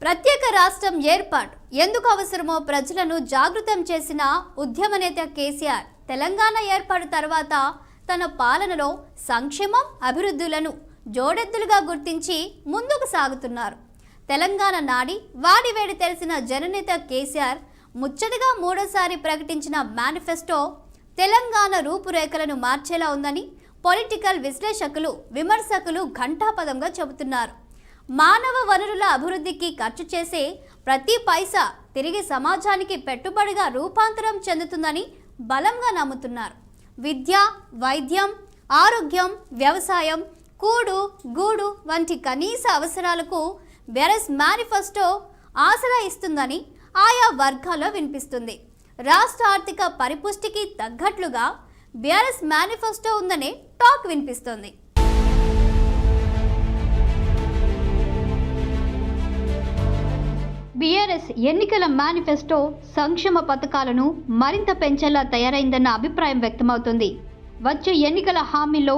ప్రత్యేక రాష్ట్రం ఏర్పాటు ఎందుకు అవసరమో ప్రజలను జాగృతం చేసిన ఉద్యమ నేత కేసీఆర్ తెలంగాణ ఏర్పాటు తర్వాత తన పాలనలో సంక్షేమం అభివృద్ధులను జోడెద్దులుగా గుర్తించి ముందుకు సాగుతున్నారు. తెలంగాణ నాడి వాడివేడి తెలిసిన జననేత కేసీఆర్ ముచ్చటగా మూడోసారి ప్రకటించిన మేనిఫెస్టో తెలంగాణ రూపురేఖలను మార్చేలా ఉందని పొలిటికల్ విశ్లేషకులు విమర్శకులు ఘంటాపదంగా చెబుతున్నారు. మానవ వనరుల అభివృద్ధికి ఖర్చు చేసే ప్రతి పైసా తిరిగి సమాజానికి పెట్టుబడిగా రూపాంతరం చెందుతుందని బలంగా నమ్ముతున్నారు. విద్య, వైద్యం, ఆరోగ్యం, వ్యవసాయం, కూడు గూడు వంటి కనీస అవసరాలకు బీఆర్ఎస్ మేనిఫెస్టో ఆసరా ఇస్తుందని ఆయా వర్గాల్లో వినిపిస్తుంది. రాష్ట్ర ఆర్థిక పరిపుష్టికి తగ్గట్లుగా బీఆర్ఎస్ మేనిఫెస్టో ఉందనే టాక్ వినిపిస్తుంది. బీఆర్ఎస్ ఎన్నికల మేనిఫెస్టో సంక్షేమ పథకాలను మరింత పెంచేలా తయారైందన్న అభిప్రాయం వ్యక్తమవుతుంది. వచ్చే ఎన్నికల హామీలో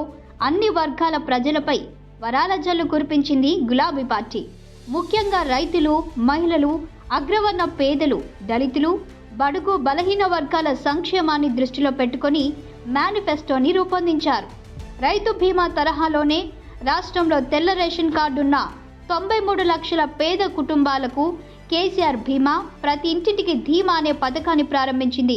అన్ని వర్గాల ప్రజలపై వరాల జల్లు కురిపించింది గులాబీ పార్టీ. ముఖ్యంగా రైతులు, మహిళలు, అగ్రవర్ణ పేదలు, దళితులు, బడుగు బలహీన వర్గాల సంక్షేమాన్ని దృష్టిలో పెట్టుకొని మేనిఫెస్టోని రూపొందించారు. రైతు బీమా తరహాలోనే రాష్ట్రంలో తెల్ల రేషన్ కార్డున్న 93 లక్షల పేద కుటుంబాలకు కేసీఆర్ బీమా, ప్రతి ఇంటింటికి ధీమా అనే పథకాన్ని ప్రారంభించింది.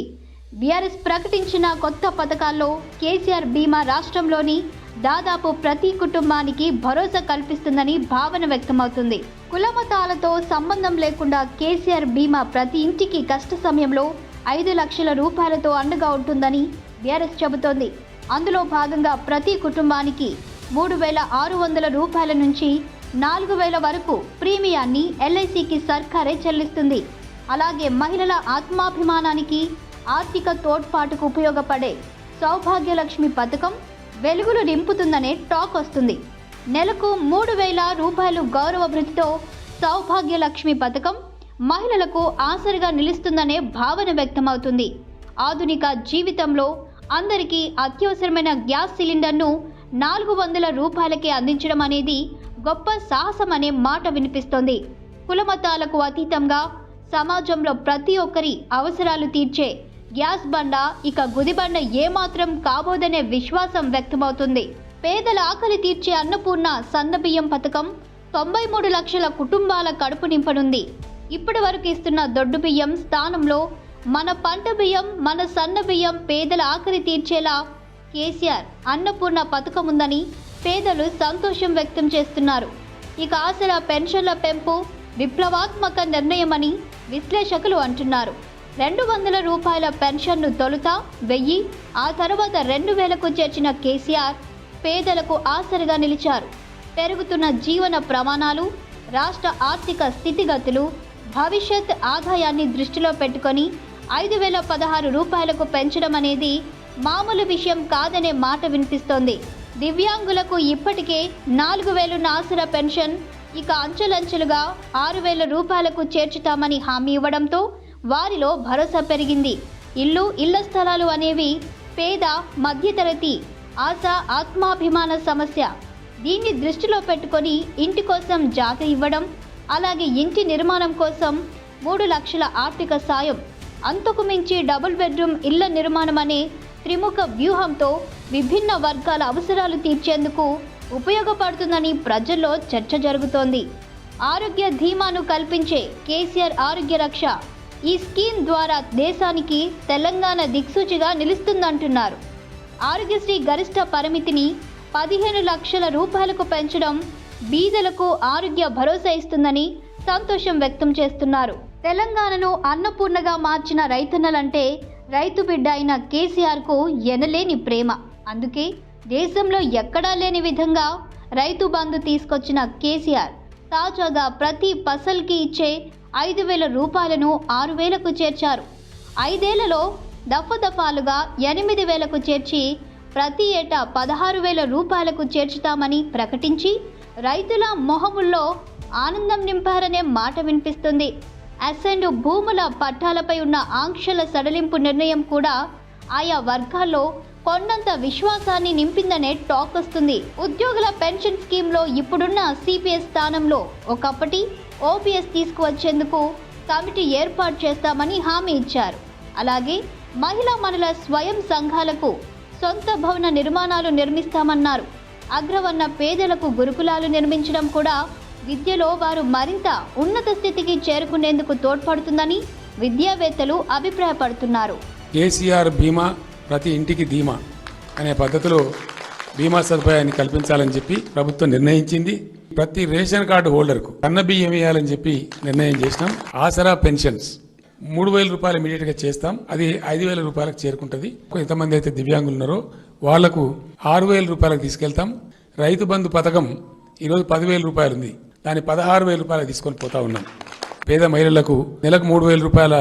బీఆర్ఎస్ ప్రకటించిన కొత్త పథకాల్లో కేసీఆర్ బీమా రాష్ట్రంలోని దాదాపు ప్రతి కుటుంబానికి భరోసా కల్పిస్తుందని భావన వ్యక్తమవుతుంది. కులమతాలతో సంబంధం లేకుండా కేసీఆర్ బీమా ప్రతి ఇంటికి కష్ట సమయంలో 5 లక్షల రూపాయలతో అండగా ఉంటుందని బీఆర్ఎస్ చెబుతోంది. అందులో భాగంగా ప్రతి కుటుంబానికి 3,600 రూపాయల నుంచి 4,000 వరకు ప్రీమియాన్ని ఎల్ఐసికి సర్కారే చెల్లిస్తుంది. అలాగే మహిళల ఆత్మాభిమానానికి, ఆర్థిక తోడ్పాటుకు ఉపయోగపడే సౌభాగ్యలక్ష్మి పథకం వెలుగులు నింపుతుందనే టాక్ వస్తుంది. నెలకు 3,000 రూపాయలు గౌరవ భృతితో సౌభాగ్యలక్ష్మి పథకం మహిళలకు ఆసరిగా నిలుస్తుందనే భావన వ్యక్తమవుతుంది. ఆధునిక జీవితంలో అందరికీ అత్యవసరమైన గ్యాస్ సిలిండర్ను 400 రూపాయలకే అందించడం అనేది గొప్ప సాహసం అనే మాట వినిపిస్తోంది. కులమతాలకు అతీతంగా సమాజంలో ప్రతి ఒక్కరి అవసరాలు తీర్చే గ్యాస్ బండ ఇక గుదిబండ ఏమాత్రం కాబోదనే విశ్వాసం వ్యక్తమవుతుంది. పేదల ఆకలి తీర్చే అన్నపూర్ణ సన్నబియ్యం పథకం 93 లక్షల కుటుంబాల కడుపు నింపనుంది. ఇప్పటి వరకు ఇస్తున్న దొడ్డు బియ్యం స్థానంలో మన పంట బియ్యం, మన సన్న బియ్యం పేదల ఆకలి తీర్చేలా కేసీఆర్ అన్నపూర్ణ పథకం ఉందని పేదలు సంతోషం వ్యక్తం చేస్తున్నారు. ఇక ఆసరా పెన్షన్ల పెంపు విప్లవాత్మక నిర్ణయమని విశ్లేషకులు అంటున్నారు. 200 రూపాయల పెన్షన్ను తొలుత 1000, ఆ తర్వాత 2000కు చేర్చిన కేసీఆర్ పేదలకు ఆసరిగా నిలిచారు. పెరుగుతున్న జీవన ప్రమాణాలు, రాష్ట్ర ఆర్థిక స్థితిగతులు, భవిష్యత్ ఆదాయాన్ని దృష్టిలో పెట్టుకొని 5,016 రూపాయలకు పెంచడం అనేది మామూలు విషయం కాదనే మాట వినిపిస్తోంది. దివ్యాంగులకు ఇప్పటికే 4,000 ఆసరా పెన్షన్ ఇక అంచెలంచెలుగా 6,000 రూపాయలకు చేర్చుతామని హామీ ఇవ్వడంతో వారిలో భరోసా పెరిగింది. ఇళ్ల స్థలాలు అనేవి పేద మధ్యతరగతి ఆశ, ఆత్మాభిమాన సమస్య. దీన్ని దృష్టిలో పెట్టుకొని ఇంటి కోసం జాగ ఇవ్వడం, అలాగే ఇంటి నిర్మాణం కోసం 3 లక్షల ఆర్థిక సాయం, అంతకు మించి డబుల్ బెడ్రూమ్ ఇళ్ల నిర్మాణం అనే త్రిముఖ వ్యూహంతో విభిన్న వర్గాల అవసరాలు తీర్చేందుకు ఉపయోగపడుతుందని ప్రజల్లో చర్చ జరుగుతోంది. ఆరోగ్య ధీమాను కల్పించే కేసీఆర్ ఆరోగ్య రక్ష ఈ స్కీమ్ ద్వారా దేశానికి తెలంగాణ దిక్సూచిగా నిలుస్తుందంటున్నారు. ఆరోగ్యశ్రీ గరిష్ట పరిమితిని 15 లక్షల రూపాయలకు పెంచడం బీదలకు ఆరోగ్య భరోసా ఇస్తుందని సంతోషం వ్యక్తం చేస్తున్నారు. తెలంగాణను అన్నపూర్ణగా మార్చిన రైతన్నలంటే రైతు బిడ్డ అయిన కేసీఆర్కు ఎనలేని ప్రేమ. అందుకే దేశంలో ఎక్కడా లేని విధంగా రైతు బంధు తీసుకొచ్చిన కేసీఆర్ తాజాగా ప్రతి పసల్కి ఇచ్చే 5,000 రూపాయలను 6,000కు చేర్చారు. 5 ఏళ్లలో దఫాలుగా 8,000కు చేర్చి ప్రతి ఏటా 16,000 రూపాయలకు చేర్చుతామని ప్రకటించి రైతుల మొహముల్లో ఆనందం నింపారనే మాట వినిపిస్తుంది. అసెండు భూముల పట్టాలపై ఉన్న ఆంక్షల సడలింపు నిర్ణయం కూడా ఆయా వర్గాల్లో కొండంత విశ్వాసాన్ని నింపిందనే టాక్ వస్తుంది. ఉద్యోగుల పెన్షన్ స్కీమ్లో ఇప్పుడున్న సిపిఎస్ స్థానంలో ఒకప్పటి ఓపీఎస్ తీసుకువచ్చేందుకు కమిటీ ఏర్పాటు చేస్తామని హామీ ఇచ్చారు. అలాగే మహిళా మనుల స్వయం సంఘాలకు సొంత భవన నిర్మాణాలు నిర్మిస్తామన్నారు. అగ్రవర్ణ పేదలకు గురుకులాలు నిర్మించడం కూడా విద్యలో వారు మరింత ఉన్నత స్థితికి చేరుకునేందుకు తోడ్పడుతుందని విద్యావేత్తలు అభిప్రాయపడుతున్నారు. కేసీఆర్ బీమా ప్రతి ఇంటికి ధీమా అనే పద్ధతిలో బీమా సదుపాయాన్ని కల్పించాలని చెప్పి ప్రభుత్వం నిర్ణయించింది. ప్రతి రేషన్ కార్డు హోల్డర్కు కన్న బియ్యం వేయాలని చెప్పి నిర్ణయం చేసినాం. ఆసరా పెన్షన్స్ 3,000 రూపాయలు ఇమీడియట్ గా చేస్తాం. అది 5,000 రూపాయలకు చేరుకుంటుంది. ఎంతమంది అయితే దివ్యాంగులు ఉన్నారో వాళ్లకు 6,000 రూపాయలకు తీసుకెళ్తాం. రైతు బంధు పథకం ఈరోజు 10,000 రూపాయలు ఉంది, దాన్ని 16,000 రూపాయలకు తీసుకొని పోతా ఉన్నాం. పేద మహిళలకు నెలకు 3,000 రూపాయల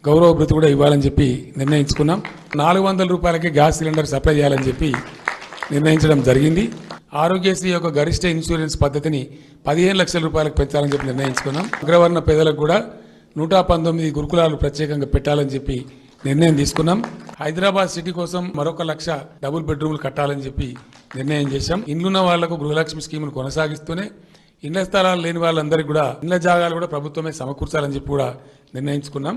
గౌరవ భృతి కూడా ఇవ్వాలని చెప్పి నిర్ణయించుకున్నాం. 400 రూపాయలకి గ్యాస్ సిలిండర్ సప్లై చేయాలని చెప్పి నిర్ణయించడం జరిగింది. ఆరోగ్యశ్రీ యొక్క గరిష్ట ఇన్సూరెన్స్ పద్ధతిని 15 లక్షల రూపాయలకు పెంచాలని చెప్పి నిర్ణయించుకున్నాం. అగ్రవర్ణ పేదలకు కూడా 119 గురుకులాలు ప్రత్యేకంగా పెట్టాలని చెప్పి నిర్ణయం తీసుకున్నాం. హైదరాబాద్ సిటీ కోసం మరొక 1,00,000 డబుల్ బెడ్రూమ్లు కట్టాలని చెప్పి నిర్ణయం చేశాం. ఇండ్లున్న వాళ్లకు గృహలక్ష్మి స్కీమును కొనసాగిస్తూనే ఇళ్ల స్థలాలు లేని వాళ్ళందరికీ కూడా ఇళ్ల జాగాలు కూడా ప్రభుత్వమే సమకూర్చాలని చెప్పి కూడా నిర్ణయించుకున్నాం.